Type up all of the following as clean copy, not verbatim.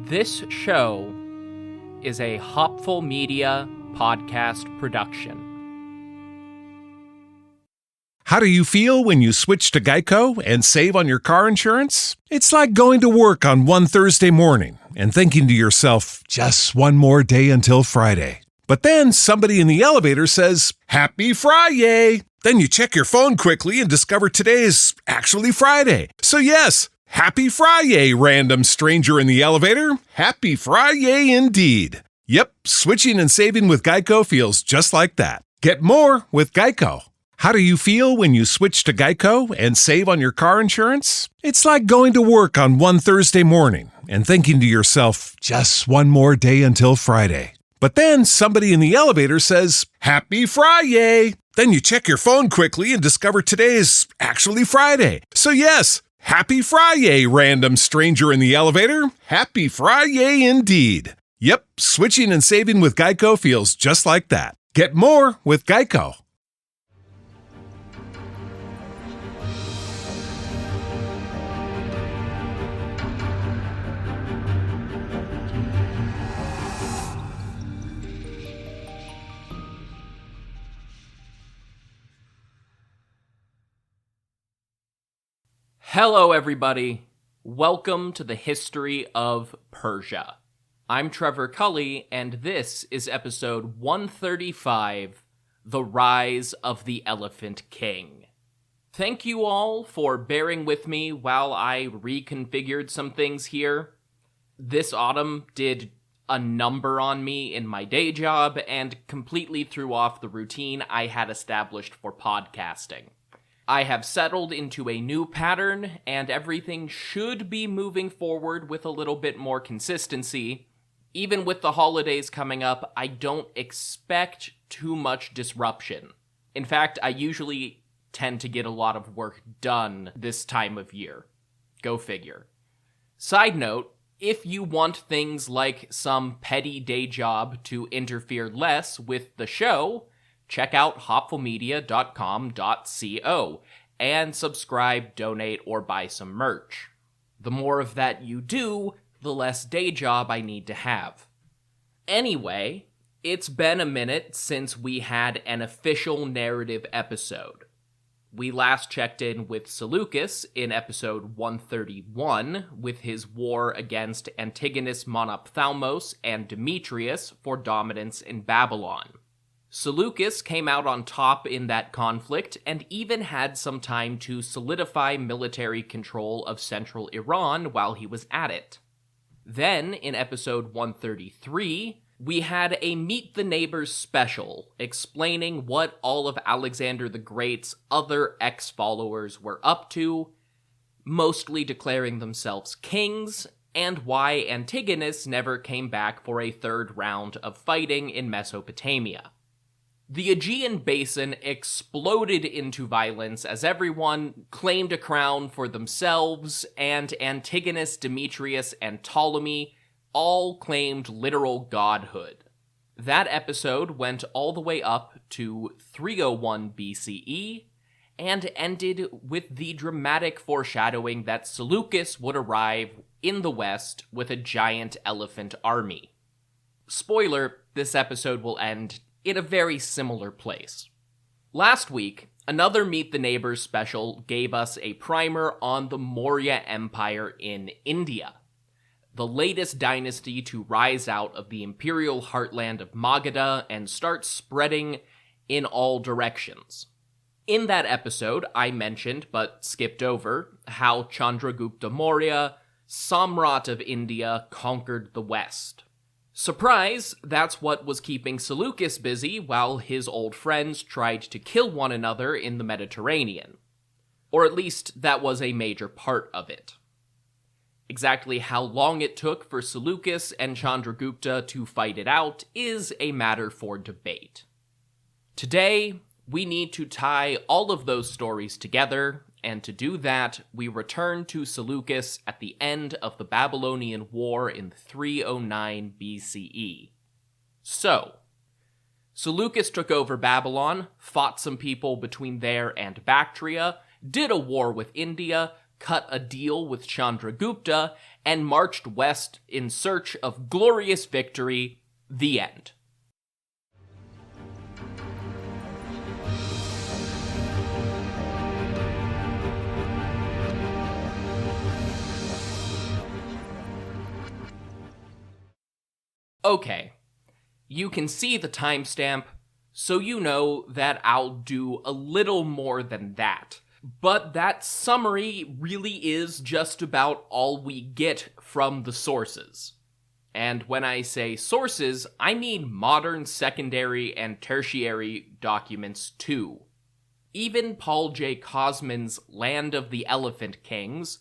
This show is a Hopful Media podcast production. How do you feel when you switch to Geico and save on your car insurance? It's like going to work on one Thursday morning and thinking to yourself, just one more day until Friday. But then somebody in the elevator says, Happy Friday! Then you check your phone quickly and discover today is actually Friday. So yes, Happy Friday, random stranger in the elevator. Happy Friday indeed. Yep, switching and saving with Geico feels just like that. Get more with Geico. How do you feel when you switch to Geico and save on your car insurance? It's like going to work on one Thursday morning and thinking to yourself, just one more day until Friday. But then somebody in the elevator says, Happy Friday! Then you check your phone quickly and discover today is actually Friday. So yes, Happy Friday, random stranger in the elevator. Happy Friday indeed. Yep, switching and saving with Geico feels just like that. Get more with Geico. Hello, everybody. Welcome to the history of Persia. I'm Trevor Cully, and this is episode 135, The Rise of the Elephant King. Thank you all for bearing with me while I reconfigured some things here. This autumn did a number on me in my day job and completely threw off the routine I had established for podcasting. I have settled into a new pattern, and everything should be moving forward with a little bit more consistency. Even with the holidays coming up, I don't expect too much disruption. In fact, I usually tend to get a lot of work done this time of year. Go figure. Side note, if you want things like some petty day job to interfere less with the show, check out hopfulmedia.com.co and subscribe, donate, or buy some merch. The more of that you do, the less day job I need to have. Anyway, it's been a minute since we had an official narrative episode. We last checked in with Seleucus in episode 131 with his war against Antigonus Monophthalmos and Demetrius for dominance in Babylon. Seleucus came out on top in that conflict and even had some time to solidify military control of central Iran while he was at it. Then, in episode 133, we had a Meet the Neighbors special explaining what all of Alexander the Great's other ex-followers were up to, mostly declaring themselves kings, and why Antigonus never came back for a third round of fighting in Mesopotamia. The Aegean basin exploded into violence as everyone claimed a crown for themselves, and Antigonus, Demetrius, and Ptolemy all claimed literal godhood. That episode went all the way up to 301 BCE, and ended with the dramatic foreshadowing that Seleucus would arrive in the west with a giant elephant army. Spoiler, this episode will end in a very similar place. Last week, another Meet the Neighbors special gave us a primer on the Mauryan Empire in India, the latest dynasty to rise out of the imperial heartland of Magadha and start spreading in all directions. In that episode, I mentioned, but skipped over, how Chandragupta Maurya, Samrat of India, conquered the west. Surprise, that's what was keeping Seleucus busy while his old friends tried to kill one another in the Mediterranean. Or at least that was a major part of it. Exactly how long it took for Seleucus and Chandragupta to fight it out is a matter for debate. Today, we need to tie all of those stories together, and to do that, we return to Seleucus at the end of the Babylonian War in 309 BCE. So, Seleucus took over Babylon, fought some people between there and Bactria, did a war with India, cut a deal with Chandragupta and marched west in search of glorious victory. The end. Okay, you can see the timestamp, so you know that I'll do a little more than that. But that summary really is just about all we get from the sources. And when I say sources, I mean modern secondary and tertiary documents too. Even Paul J. Cosman's Land of the Elephant Kings,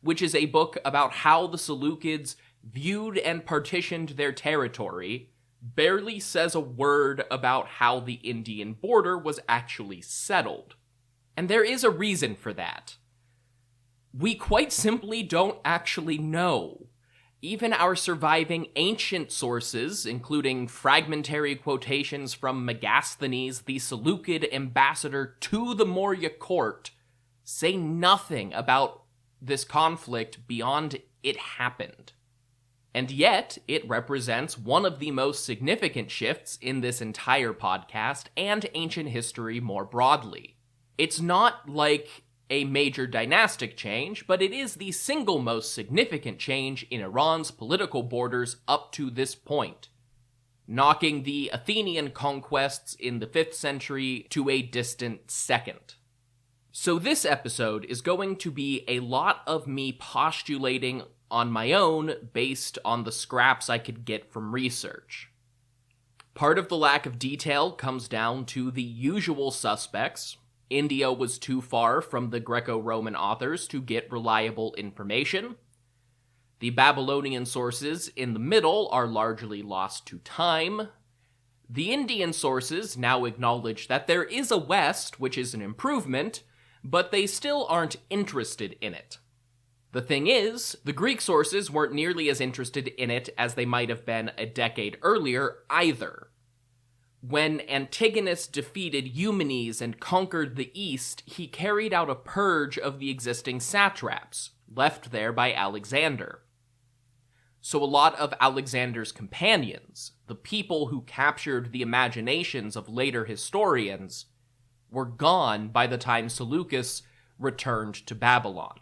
which is a book about how the Seleucids viewed and partitioned their territory, barely says a word about how the Indian border was actually settled. And there is a reason for that. We quite simply don't actually know. Even our surviving ancient sources, including fragmentary quotations from Megasthenes, the Seleucid ambassador to the Maurya court, say nothing about this conflict beyond it happened. And yet, it represents one of the most significant shifts in this entire podcast and ancient history more broadly. It's not like a major dynastic change, but it is the single most significant change in Iran's political borders up to this point, knocking the Athenian conquests in the 5th century to a distant second. So this episode is going to be a lot of me postulating on my own based on the scraps I could get from research. Part of the lack of detail comes down to the usual suspects. India was too far from the Greco-Roman authors to get reliable information. The Babylonian sources in the middle are largely lost to time. The Indian sources now acknowledge that there is a West, which is an improvement, but they still aren't interested in it. The thing is, the Greek sources weren't nearly as interested in it as they might have been a decade earlier either. When Antigonus defeated Eumenes and conquered the East, he carried out a purge of the existing satraps, left there by Alexander. So a lot of Alexander's companions, the people who captured the imaginations of later historians, were gone by the time Seleucus returned to Babylon.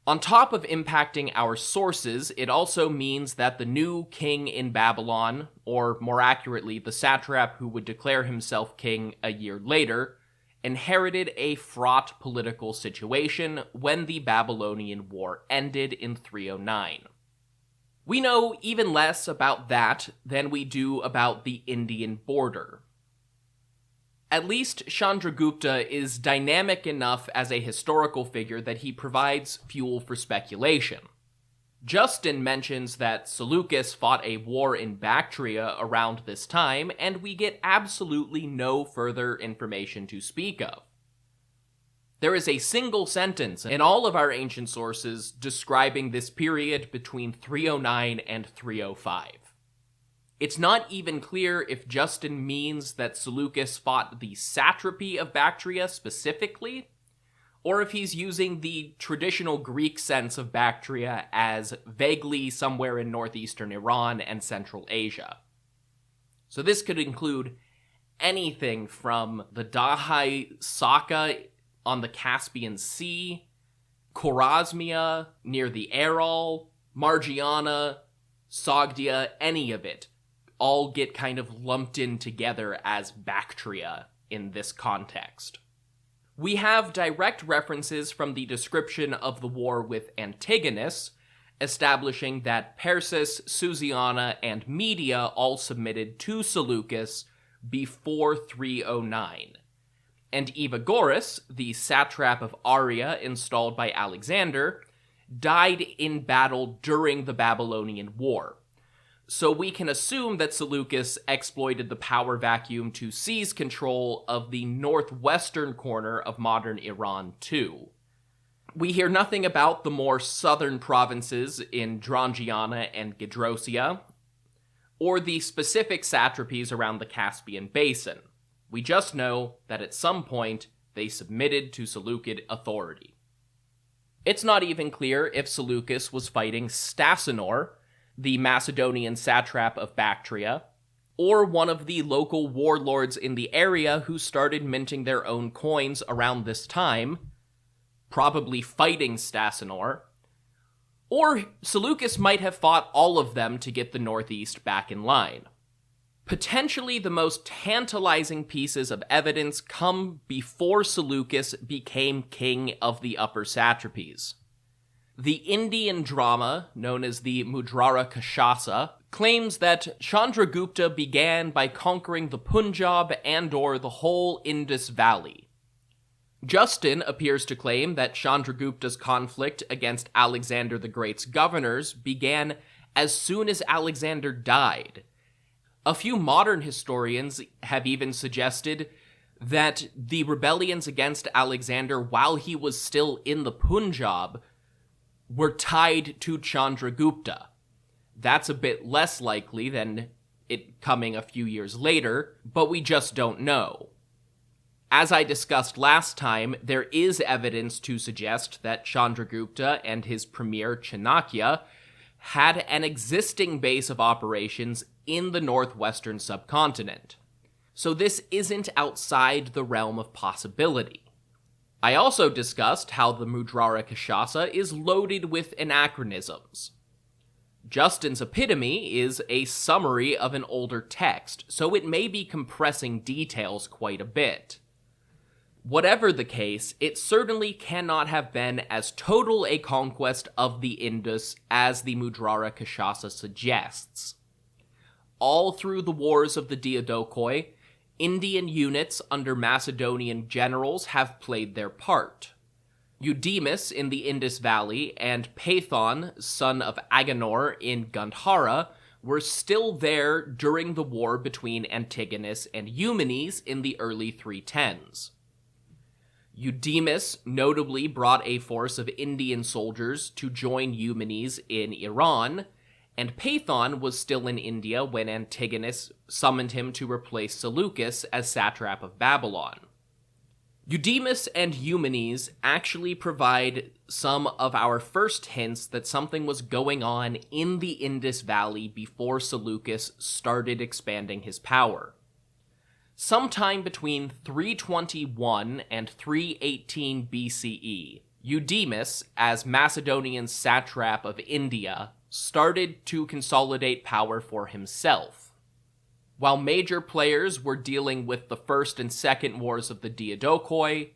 On top of impacting our sources, it also means that the new king in Babylon, or more accurately, the satrap who would declare himself king a year later, inherited a fraught political situation when the Babylonian War ended in 309. We know even less about that than we do about the Indian border. At least Chandragupta is dynamic enough as a historical figure that he provides fuel for speculation. Justin mentions that Seleucus fought a war in Bactria around this time, and we get absolutely no further information to speak of. There is a single sentence in all of our ancient sources describing this period between 309 and 305. It's not even clear if Justin means that Seleucus fought the satrapy of Bactria specifically, or if he's using the traditional Greek sense of Bactria as vaguely somewhere in northeastern Iran and Central Asia. So this could include anything from the Dahai Saka on the Caspian Sea, Khorasmia near the Aral, Margiana, Sogdia, any of it, all get kind of lumped in together as Bactria in this context. We have direct references from the description of the war with Antigonus, establishing that Persis, Susiana, and Media all submitted to Seleucus before 309. And Evagoras, the satrap of Aria installed by Alexander, died in battle during the Babylonian War. So we can assume that Seleucus exploited the power vacuum to seize control of the northwestern corner of modern Iran too. We hear nothing about the more southern provinces in Drangiana and Gedrosia, or the specific satrapies around the Caspian Basin. We just know that at some point they submitted to Seleucid authority. It's not even clear if Seleucus was fighting Stasinor, the Macedonian satrap of Bactria, or one of the local warlords in the area who started minting their own coins around this time, probably fighting Stasinor, or Seleucus might have fought all of them to get the northeast back in line. Potentially the most tantalizing pieces of evidence come before Seleucus became king of the upper satrapies. The Indian drama, known as the Mudrara Kashasa, claims that Chandragupta began by conquering the Punjab and/or the whole Indus Valley. Justin appears to claim that Chandragupta's conflict against Alexander the Great's governors began as soon as Alexander died. A few modern historians have even suggested that the rebellions against Alexander while he was still in the Punjab were tied to Chandragupta. That's a bit less likely than it coming a few years later, but we just don't know. As I discussed last time, there is evidence to suggest that Chandragupta and his premier Chanakya had an existing base of operations in the northwestern subcontinent. So this isn't outside the realm of possibility. I also discussed how the Mudrara Kashasa is loaded with anachronisms. Justin's epitome is a summary of an older text, so it may be compressing details quite a bit. Whatever the case, it certainly cannot have been as total a conquest of the Indus as the Mudrara Kashasa suggests. All through the wars of the Diadochoi, Indian units under Macedonian generals have played their part. Eudemus in the Indus Valley and Paethon, son of Agenor in Gandhara, were still there during the war between Antigonus and Eumenes in the early 310s. Eudemus notably brought a force of Indian soldiers to join Eumenes in Iran, and Paethon was still in India when Antigonus summoned him to replace Seleucus as satrap of Babylon. Eudemus and Eumenes actually provide some of our first hints that something was going on in the Indus Valley before Seleucus started expanding his power. Sometime between 321 and 318 BCE, Eudemus, as Macedonian satrap of India, started to consolidate power for himself. While major players were dealing with the First and Second Wars of the Diadochoi,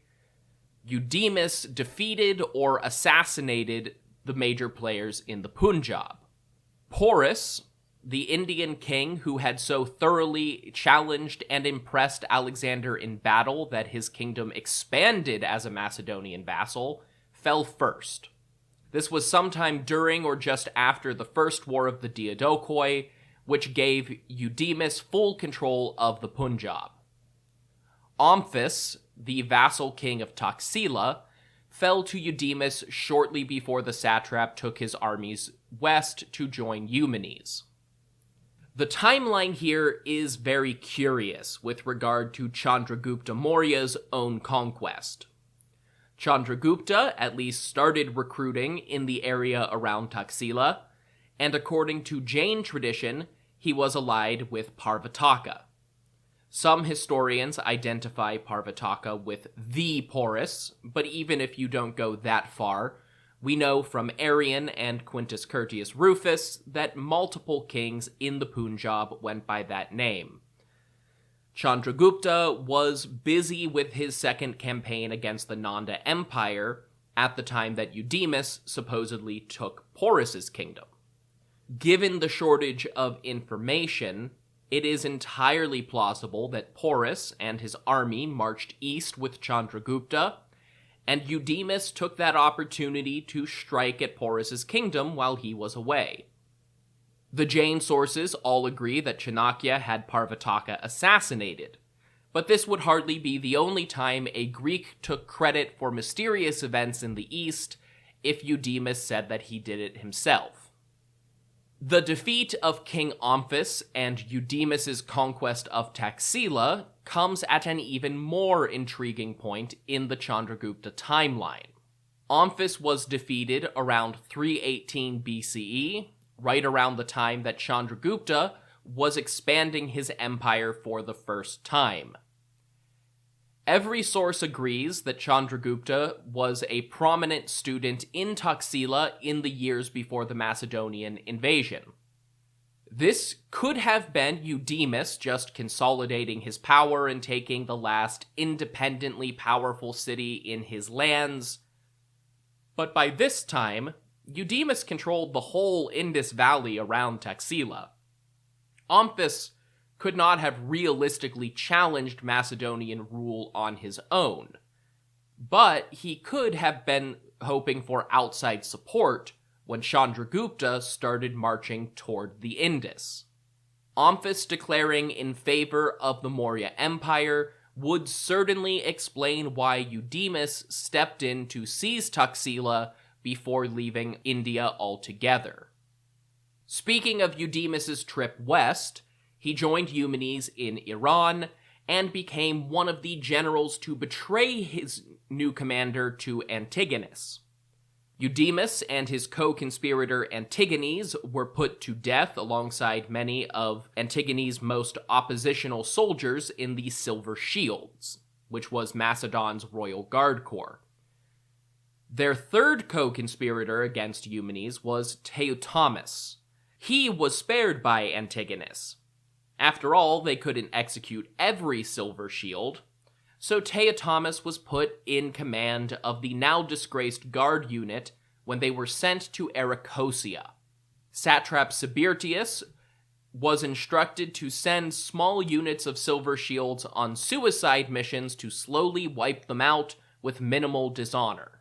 Eudemus defeated or assassinated the major players in the Punjab. Porus, the Indian king who had so thoroughly challenged and impressed Alexander in battle that his kingdom expanded as a Macedonian vassal, fell first. This was sometime during or just after the First War of the Diadochoi, which gave Eudemus full control of the Punjab. Omphis, the vassal king of Taxila, fell to Eudemus shortly before the satrap took his armies west to join Eumenes. The timeline here is very curious with regard to Chandragupta Maurya's own conquest. Chandragupta at least started recruiting in the area around Taxila, and according to Jain tradition, he was allied with Parvataka. Some historians identify Parvataka with the Porus, but even if you don't go that far, we know from Arrian and Quintus Curtius Rufus that multiple kings in the Punjab went by that name. Chandragupta was busy with his second campaign against the Nanda Empire at the time that Eudemus supposedly took Porus's kingdom. Given the shortage of information, it is entirely plausible that Porus and his army marched east with Chandragupta, and Eudemus took that opportunity to strike at Porus's kingdom while he was away. The Jain sources all agree that Chanakya had Parvataka assassinated, but this would hardly be the only time a Greek took credit for mysterious events in the east if Eudemus said that he did it himself. The defeat of King Omphis and Eudemus's conquest of Taxila comes at an even more intriguing point in the Chandragupta timeline. Omphis was defeated around 318 BCE, right around the time that Chandragupta was expanding his empire for the first time. Every source agrees that Chandragupta was a prominent student in Taxila in the years before the Macedonian invasion. This could have been Eudemus just consolidating his power and taking the last independently powerful city in his lands. But by this time, Eudemus controlled the whole Indus Valley around Taxila. Omphis could not have realistically challenged Macedonian rule on his own, but he could have been hoping for outside support when Chandragupta started marching toward the Indus. Omphis declaring in favor of the Maurya Empire would certainly explain why Eudemus stepped in to seize Taxila before leaving India altogether. Speaking of Eudemus's trip west, he joined Eumenes in Iran and became one of the generals to betray his new commander to Antigonus. Eudemus and his co-conspirator Antigenes were put to death alongside many of Antigone's most oppositional soldiers in the Silver Shields, which was Macedon's royal guard corps. Their third co-conspirator against Eumenes was Teutomus. He was spared by Antigonus. After all, they couldn't execute every Silver Shield, so Teutomus was put in command of the now-disgraced guard unit when they were sent to Arachosia. Satrap Sabirtius was instructed to send small units of Silver Shields on suicide missions to slowly wipe them out with minimal dishonor.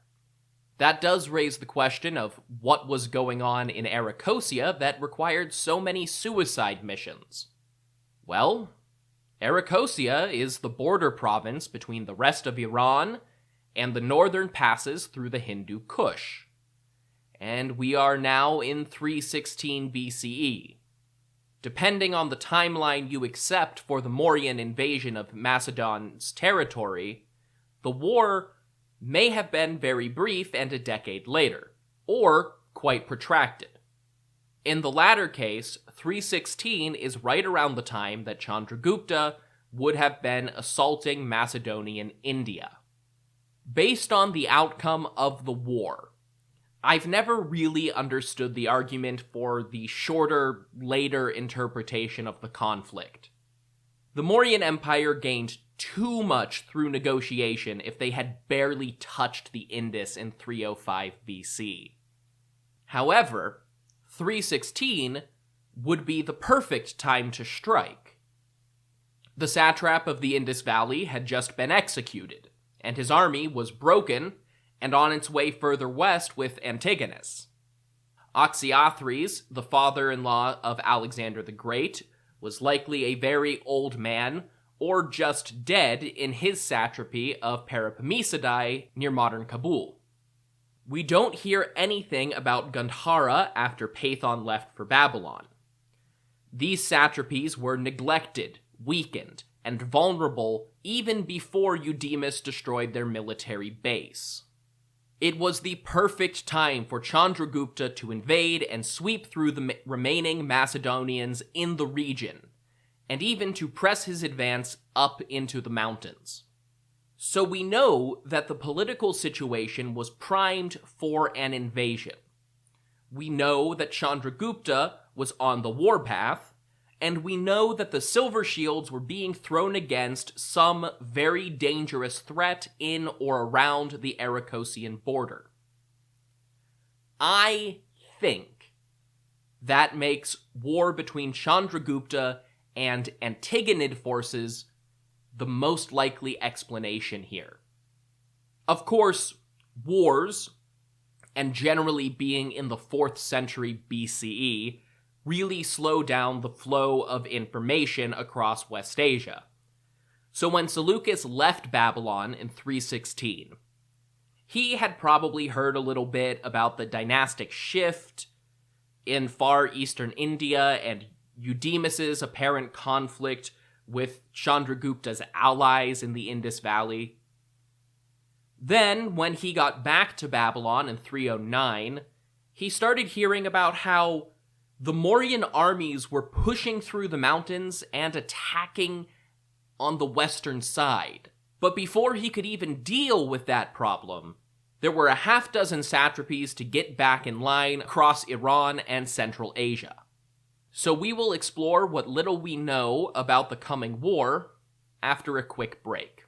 That does raise the question of what was going on in Arachosia that required so many suicide missions. Well, Arachosia is the border province between the rest of Iran and the northern passes through the Hindu Kush. And we are now in 316 BCE. Depending on the timeline you accept for the Mauryan invasion of Macedon's territory, the war may have been very brief and a decade later, or quite protracted. In the latter case, 316 is right around the time that Chandragupta would have been assaulting Macedonian India. Based on the outcome of the war, I've never really understood the argument for the shorter, later interpretation of the conflict. The Mauryan Empire gained too much through negotiation if they had barely touched the Indus in 305 BC. However, 316 would be the perfect time to strike. The satrap of the Indus Valley had just been executed, and his army was broken and on its way further west with Antigonus. Oxyathres, the father-in-law of Alexander the Great, was likely a very old man or just dead in his satrapy of Peripomesidae near modern Kabul. We don't hear anything about Gandhara after Paithon left for Babylon. These satrapies were neglected, weakened, and vulnerable even before Eudemus destroyed their military base. It was the perfect time for Chandragupta to invade and sweep through the remaining Macedonians in the region, and even to press his advance up into the mountains. So we know that the political situation was primed for an invasion. We know that Chandragupta was on the warpath, and we know that the Silver Shields were being thrown against some very dangerous threat in or around the Arachosian border. I think that makes war between Chandragupta and Antigonid forces the most likely explanation here. Of course, wars, and generally being in the 4th century BCE, really slow down the flow of information across West Asia. So when Seleucus left Babylon in 316, he had probably heard a little bit about the dynastic shift in far eastern India and Eudemus's apparent conflict with Chandragupta's allies in the Indus Valley. Then, when he got back to Babylon in 309, he started hearing about how the Mauryan armies were pushing through the mountains and attacking on the western side. But before he could even deal with that problem, there were a half dozen satrapies to get back in line across Iran and Central Asia. So we will explore what little we know about the coming war after a quick break.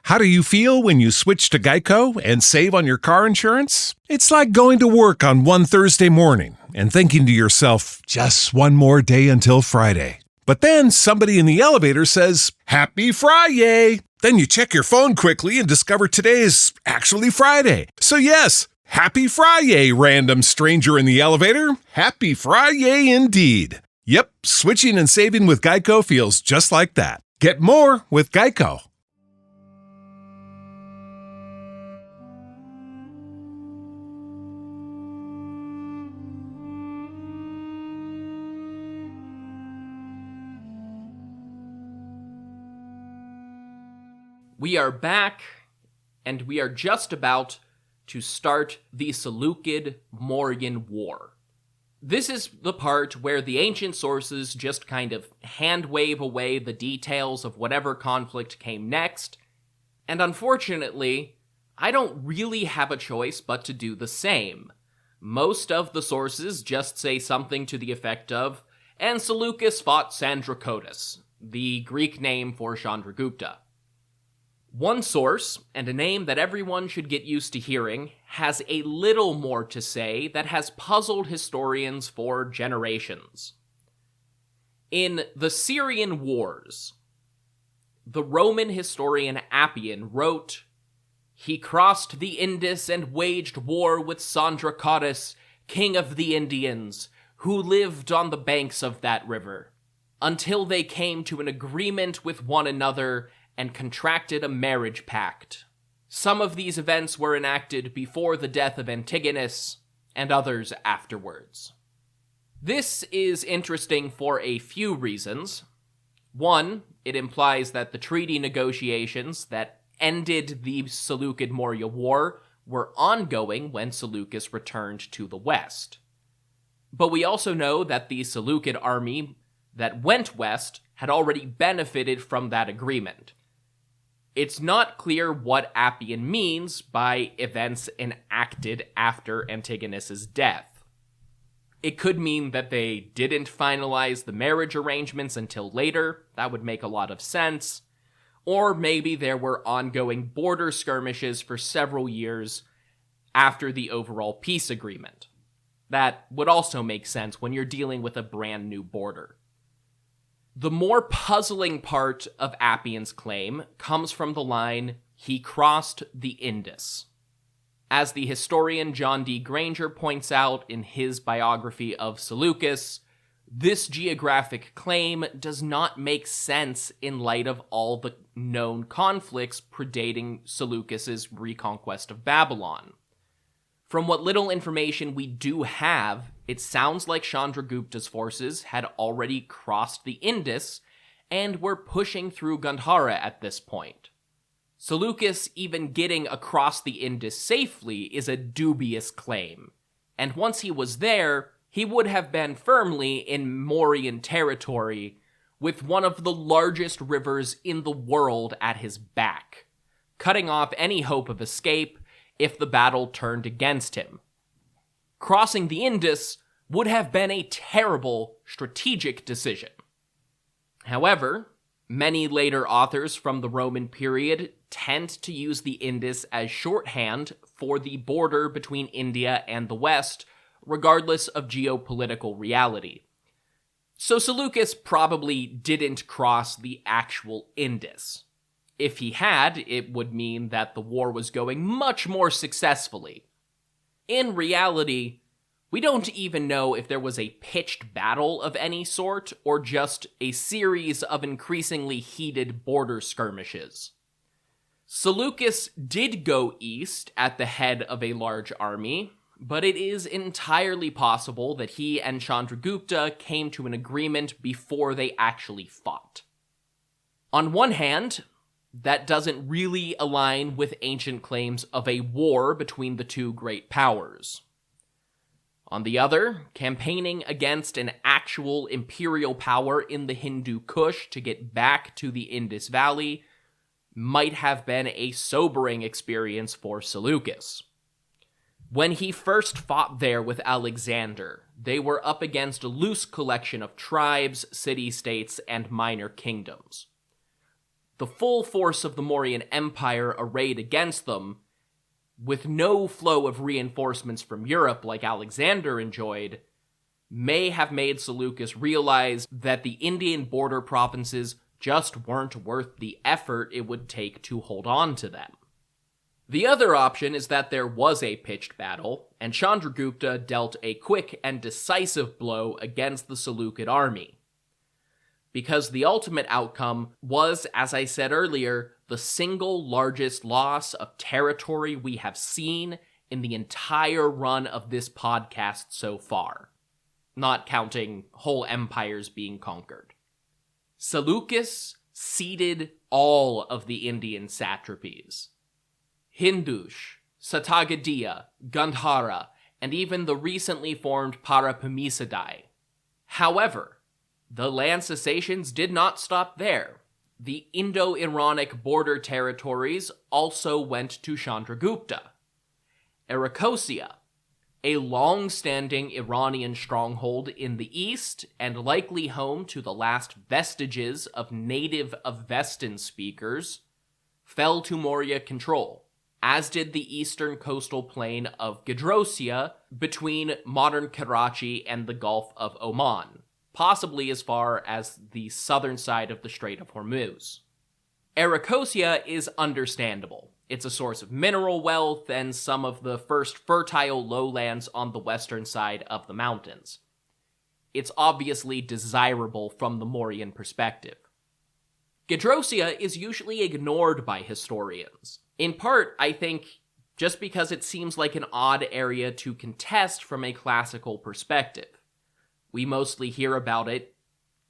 How do you feel when you switch to Geico and save on your car insurance? It's like going to work on one Thursday morning and thinking to yourself, just one more day until Friday. But then somebody in the elevator says, Happy Friday! Then you check your phone quickly and discover today is actually Friday. So yes, Happy Friday, random stranger in the elevator. Happy Friday indeed. Yep, switching and saving with Geico feels just like that. Get more with Geico. We are back, and we are just about to start the Seleucid-Mauryan War. This is the part where the ancient sources just kind of hand-wave away the details of whatever conflict came next, and unfortunately, I don't really have a choice but to do the same. Most of the sources just say something to the effect of, and Seleucus fought Sandracotus, the Greek name for Chandragupta. One source, and a name that everyone should get used to hearing, has a little more to say that has puzzled historians for generations. In the Syrian Wars, the Roman historian Appian wrote, "He crossed the Indus and waged war with Sandracotus, king of the Indians, who lived on the banks of that river, until they came to an agreement with one another and contracted a marriage pact. Some of these events were enacted before the death of Antigonus, and others afterwards." This is interesting for a few reasons. One, it implies that the treaty negotiations that ended the Seleucid-Maurya War were ongoing when Seleucus returned to the west. But we also know that the Seleucid army that went west had already benefited from that agreement. It's not clear what Appian means by events enacted after Antigonus's death. It could mean that they didn't finalize the marriage arrangements until later. That would make a lot of sense. Or maybe there were ongoing border skirmishes for several years after the overall peace agreement. That would also make sense when you're dealing with a brand new border. The more puzzling part of Appian's claim comes from the line, "He crossed the Indus." As the historian John D. Granger points out in his biography of Seleucus, this geographic claim does not make sense in light of all the known conflicts predating Seleucus's reconquest of Babylon. From what little information we do have, it sounds like Chandragupta's forces had already crossed the Indus and were pushing through Gandhara at this point. Seleucus even getting across the Indus safely is a dubious claim, and once he was there, he would have been firmly in Mauryan territory with one of the largest rivers in the world at his back, cutting off any hope of escape if the battle turned against him. Crossing the Indus would have been a terrible strategic decision. However, many later authors from the Roman period tend to use the Indus as shorthand for the border between India and the West, regardless of geopolitical reality. So Seleucus probably didn't cross the actual Indus. If he had, it would mean that the war was going much more successfully. In reality, we don't even know if there was a pitched battle of any sort, or just a series of increasingly heated border skirmishes. Seleucus did go east at the head of a large army, but it is entirely possible that he and Chandragupta came to an agreement before they actually fought. On one hand, that doesn't really align with ancient claims of a war between the two great powers. On the other, campaigning against an actual imperial power in the Hindu Kush to get back to the Indus Valley might have been a sobering experience for Seleucus. When he first fought there with Alexander, they were up against a loose collection of tribes, city-states, and minor kingdoms. The full force of the Mauryan Empire arrayed against them, with no flow of reinforcements from Europe like Alexander enjoyed, may have made Seleucus realize that the Indian border provinces just weren't worth the effort it would take to hold on to them. The other option is that there was a pitched battle, and Chandragupta dealt a quick and decisive blow against the Seleucid army. Because the ultimate outcome was, as I said earlier, the single largest loss of territory we have seen in the entire run of this podcast so far, not counting whole empires being conquered. Seleucus ceded all of the Indian satrapies. Hindush, Satagadiya, Gandhara, and even the recently formed Parapamisidae. However, the land cessations did not stop there. The Indo-Iranic border territories also went to Chandragupta. Arachosia, a long-standing Iranian stronghold in the east and likely home to the last vestiges of native Avestan speakers, fell to Maurya control, as did the eastern coastal plain of Gedrosia between modern Karachi and the Gulf of Oman, possibly as far as the southern side of the Strait of Hormuz. Arachosia is understandable. It's a source of mineral wealth and some of the first fertile lowlands on the western side of the mountains. It's obviously desirable from the Mauryan perspective. Gedrosia is usually ignored by historians. In part, I think, just because it seems like an odd area to contest from a classical perspective. We mostly hear about it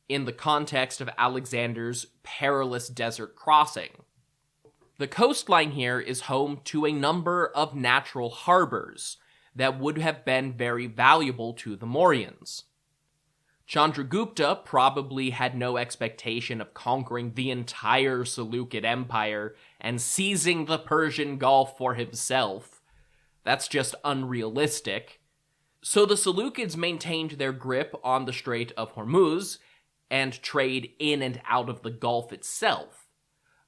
in the context of Alexander's perilous desert crossing. The coastline here is home to a number of natural harbors that would have been very valuable to the Mauryans. Chandragupta probably had no expectation of conquering the entire Seleucid Empire and seizing the Persian Gulf for himself. That's just unrealistic. So the Seleucids maintained their grip on the Strait of Hormuz and trade in and out of the Gulf itself.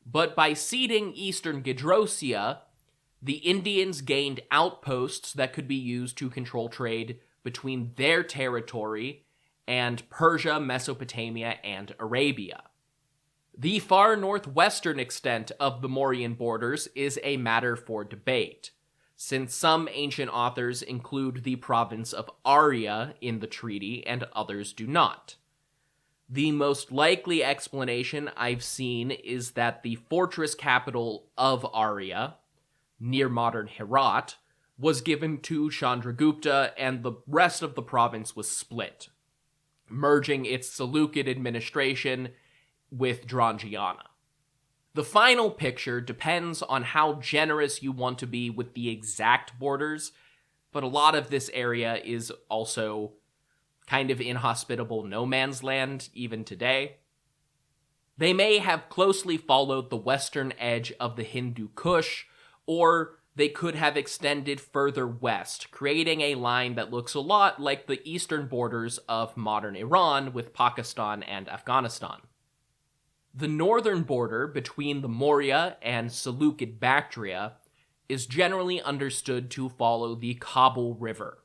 But by ceding eastern Gedrosia, the Indians gained outposts that could be used to control trade between their territory and Persia, Mesopotamia, and Arabia. The far northwestern extent of the Mauryan borders is a matter for debate, since some ancient authors include the province of Arya in the treaty and others do not. The most likely explanation I've seen is that the fortress capital of Arya, near modern Herat, was given to Chandragupta and the rest of the province was split, merging its Seleucid administration with Drangiana. The final picture depends on how generous you want to be with the exact borders, but a lot of this area is also kind of inhospitable no man's land even today. They may have closely followed the western edge of the Hindu Kush, or they could have extended further west, creating a line that looks a lot like the eastern borders of modern Iran with Pakistan and Afghanistan. The northern border between the Maurya and Seleucid Bactria is generally understood to follow the Kabul River,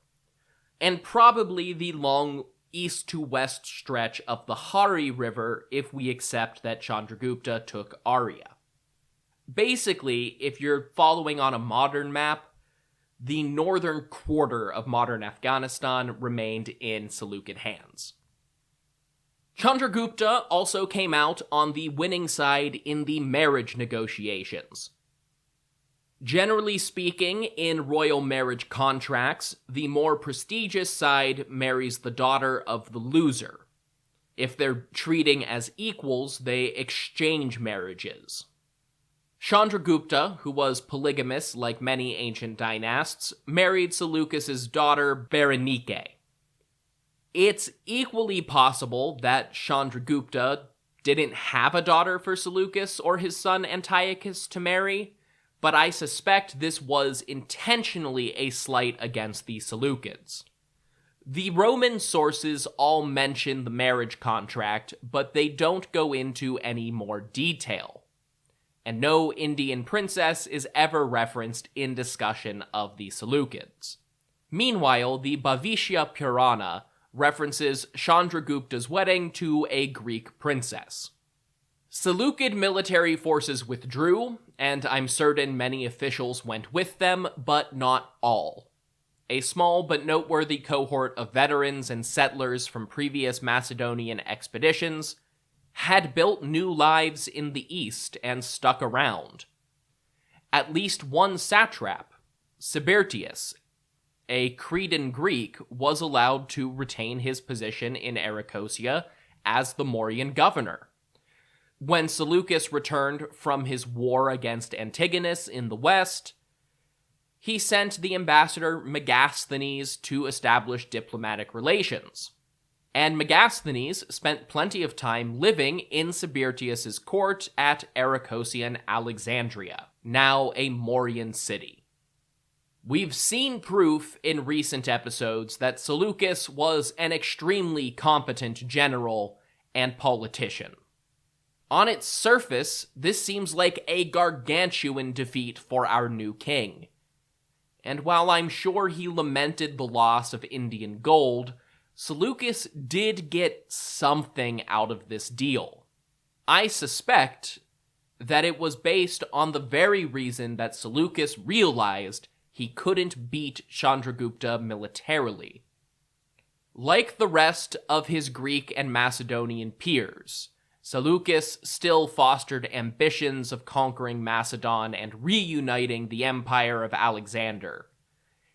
and probably the long east to west stretch of the Hari River if we accept that Chandragupta took Arya. Basically, if you're following on a modern map, the northern quarter of modern Afghanistan remained in Seleucid hands. Chandragupta also came out on the winning side in the marriage negotiations. Generally speaking, in royal marriage contracts, the more prestigious side marries the daughter of the loser. If they're treating as equals, they exchange marriages. Chandragupta, who was polygamous like many ancient dynasts, married Seleucus's daughter Berenike. It's equally possible that Chandragupta didn't have a daughter for Seleucus or his son Antiochus to marry, but I suspect this was intentionally a slight against the Seleucids. The Roman sources all mention the marriage contract, but they don't go into any more detail. And no Indian princess is ever referenced in discussion of the Seleucids. Meanwhile, the Bhavishya Purana references Chandragupta's wedding to a Greek princess. Seleucid military forces withdrew, and I'm certain many officials went with them, but not all. A small but noteworthy cohort of veterans and settlers from previous Macedonian expeditions had built new lives in the east and stuck around. At least one satrap, Sibirtius, a Cretan Greek, was allowed to retain his position in Arachosia as the Mauryan governor. When Seleucus returned from his war against Antigonus in the west, he sent the ambassador Megasthenes to establish diplomatic relations. And Megasthenes spent plenty of time living in Sibirtius's court at Arachosian Alexandria, now a Mauryan city. We've seen proof in recent episodes that Seleucus was an extremely competent general and politician. On its surface, this seems like a gargantuan defeat for our new king. And while I'm sure he lamented the loss of Indian gold, Seleucus did get something out of this deal. I suspect that it was based on the very reason that Seleucus realized he couldn't beat Chandragupta militarily. Like the rest of his Greek and Macedonian peers, Seleucus still fostered ambitions of conquering Macedon and reuniting the empire of Alexander.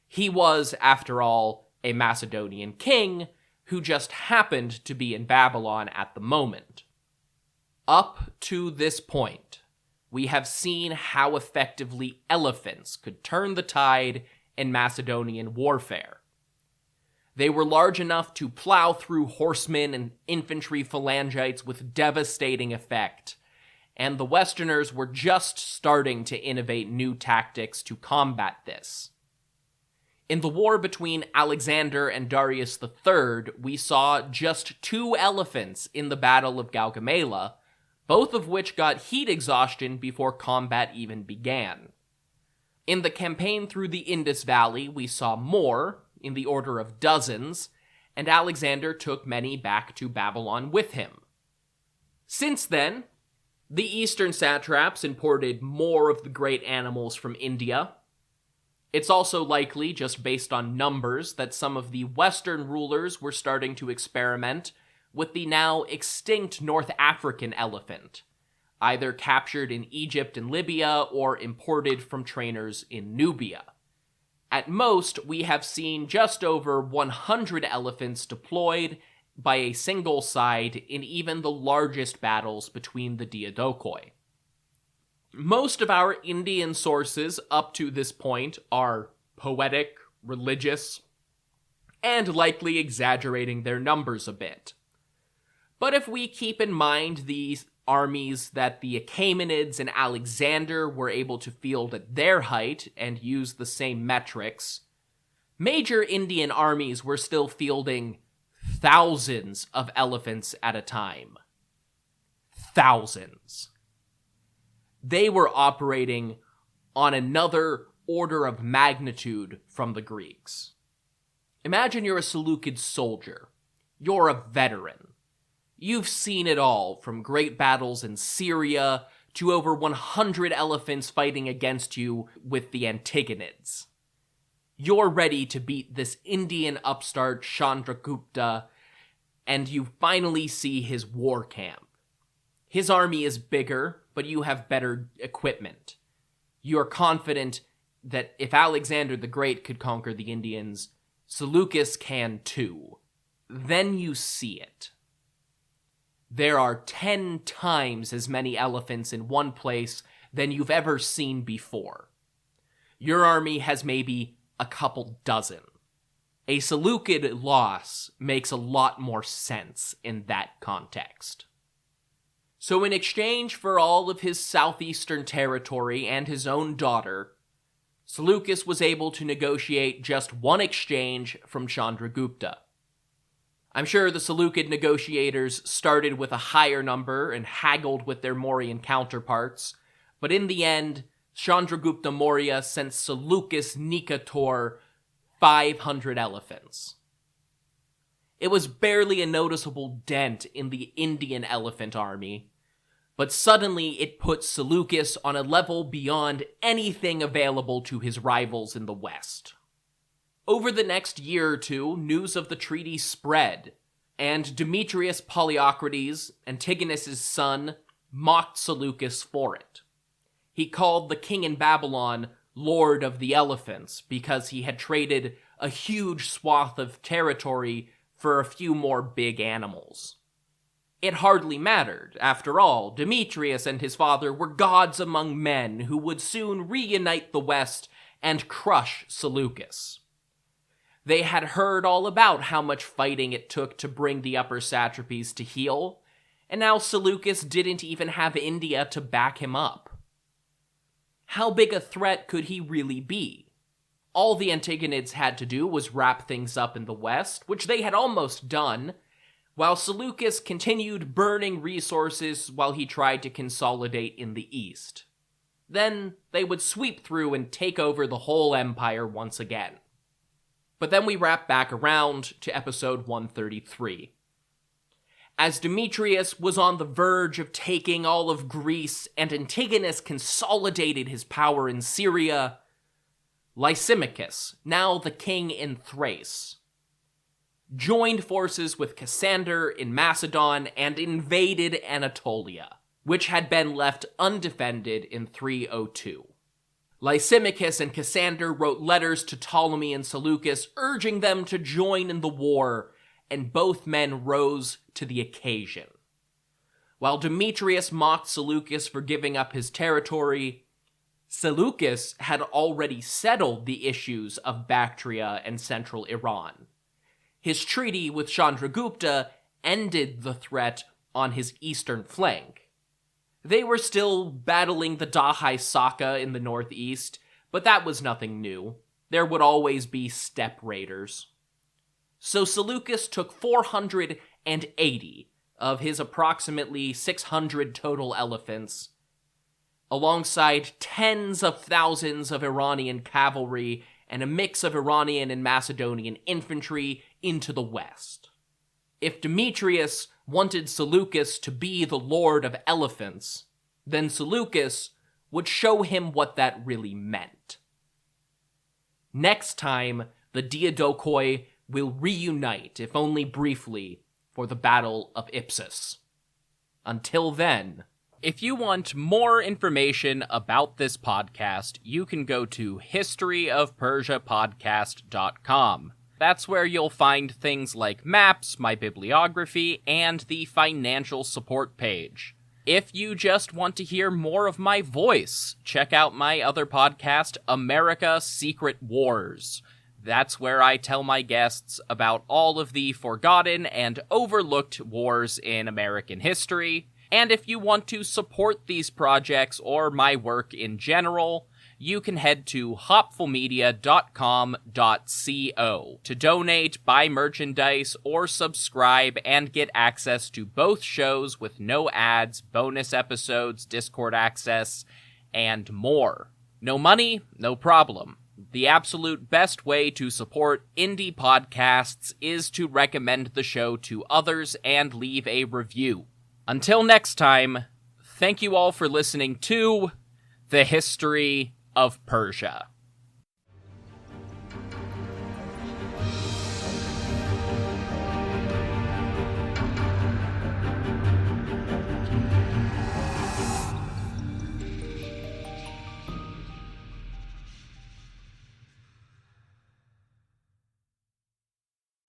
He was, after all, a Macedonian king who just happened to be in Babylon at the moment. Up to this point, we have seen how effectively elephants could turn the tide in Macedonian warfare. They were large enough to plow through horsemen and infantry phalangites with devastating effect, and the Westerners were just starting to innovate new tactics to combat this. In the war between Alexander and Darius III, we saw just 2 elephants in the Battle of Gaugamela, both of which got heat exhaustion before combat even began. In the campaign through the Indus Valley, we saw more, in the order of dozens, and Alexander took many back to Babylon with him. Since then, the eastern satraps imported more of the great animals from India. It's also likely, just based on numbers, that some of the western rulers were starting to experiment with the now extinct North African elephant, either captured in Egypt and Libya or imported from trainers in Nubia. At most, we have seen just over 100 elephants deployed by a single side in even the largest battles between the Diadochoi. Most of our Indian sources up to this point are poetic, religious, and likely exaggerating their numbers a bit. But if we keep in mind these armies that the Achaemenids and Alexander were able to field at their height and use the same metrics, major Indian armies were still fielding thousands of elephants at a time. Thousands. They were operating on another order of magnitude from the Greeks. Imagine you're a Seleucid soldier. You're a veteran. You've seen it all, from great battles in Syria to over 100 elephants fighting against you with the Antigonids. You're ready to beat this Indian upstart Chandragupta, and you finally see his war camp. His army is bigger, but you have better equipment. you're confident that if Alexander the Great could conquer the Indians, Seleucus can too. Then you see it. There are 10 times as many elephants in one place than you've ever seen before. Your army has maybe a couple dozen. A Seleucid loss makes a lot more sense in that context. So in exchange for all of his southeastern territory and his own daughter, Seleucus was able to negotiate just one exchange from Chandragupta. I'm sure the Seleucid negotiators started with a higher number and haggled with their Mauryan counterparts, but in the end, Chandragupta Maurya sent Seleucus Nicator 500 elephants. It was barely a noticeable dent in the Indian elephant army, but suddenly it put Seleucus on a level beyond anything available to his rivals in the West. Over the next year or two, news of the treaty spread, and Demetrius Poliocrates, Antigonus's son, mocked Seleucus for it. He called the king in Babylon Lord of the Elephants because he had traded a huge swath of territory for a few more big animals. It hardly mattered. After all, Demetrius and his father were gods among men who would soon reunite the West and crush Seleucus. They had heard all about how much fighting it took to bring the upper satrapies to heel, and now Seleucus didn't even have India to back him up. How big a threat could he really be? All the Antigonids had to do was wrap things up in the West, which they had almost done, while Seleucus continued burning resources while he tried to consolidate in the East. Then they would sweep through and take over the whole empire once again. But then we wrap back around to episode 133. As Demetrius was on the verge of taking all of Greece and Antigonus consolidated his power in Syria, Lysimachus, now the king in Thrace, joined forces with Cassander in Macedon and invaded Anatolia, which had been left undefended in 302. Lysimachus and Cassander wrote letters to Ptolemy and Seleucus urging them to join in the war, and both men rose to the occasion. While Demetrius mocked Seleucus for giving up his territory, Seleucus had already settled the issues of Bactria and central Iran. His treaty with Chandragupta ended the threat on his eastern flank. They were still battling the Dahai Saka in the northeast, but that was nothing new. There would always be steppe raiders. So Seleucus took 480 of his approximately 600 total elephants, alongside tens of thousands of Iranian cavalry and a mix of Iranian and Macedonian infantry into the west. If Demetrius wanted Seleucus to be the Lord of Elephants, then Seleucus would show him what that really meant. Next time, the Diadochoi will reunite, if only briefly, for the Battle of Ipsus. Until then, if you want more information about this podcast, you can go to historyofpersiapodcast.com. That's where you'll find things like maps, my bibliography, and the financial support page. If you just want to hear more of my voice, check out my other podcast, America Secret Wars. That's where I tell my guests about all of the forgotten and overlooked wars in American history. And if you want to support these projects or my work in general, you can head to hopfulmedia.com.co to donate, buy merchandise, or subscribe and get access to both shows with no ads, bonus episodes, Discord access, and more. No money, no problem. The absolute best way to support indie podcasts is to recommend the show to others and leave a review. Until next time, thank you all for listening to The History of Persia.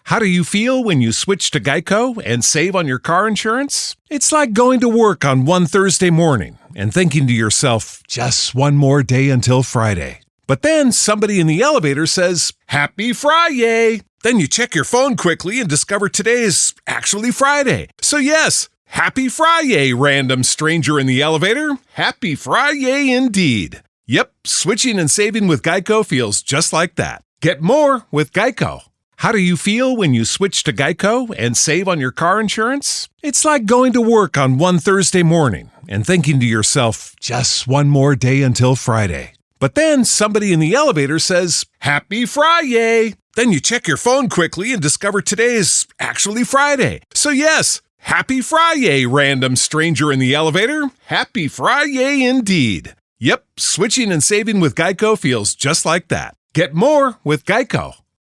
How do you feel when you switch to Geico and save on your car insurance? It's like going to work on one Thursday morning and thinking to yourself, just one more day until Friday. But then somebody in the elevator says, Happy Friday! Then you check your phone quickly and discover today is actually Friday. So yes, Happy Friday, random stranger in the elevator. Happy Friday indeed. Yep, switching and saving with Geico feels just like that. Get more with Geico. How do you feel when you switch to Geico and save on your car insurance? It's like going to work on one Thursday morning and thinking to yourself, just one more day until Friday. But then somebody in the elevator says, Happy Friday! Then you check your phone quickly and discover today is actually Friday. So yes, Happy Friday, random stranger in the elevator. Happy Friday indeed. Yep, switching and saving with Geico feels just like that. Get more with Geico.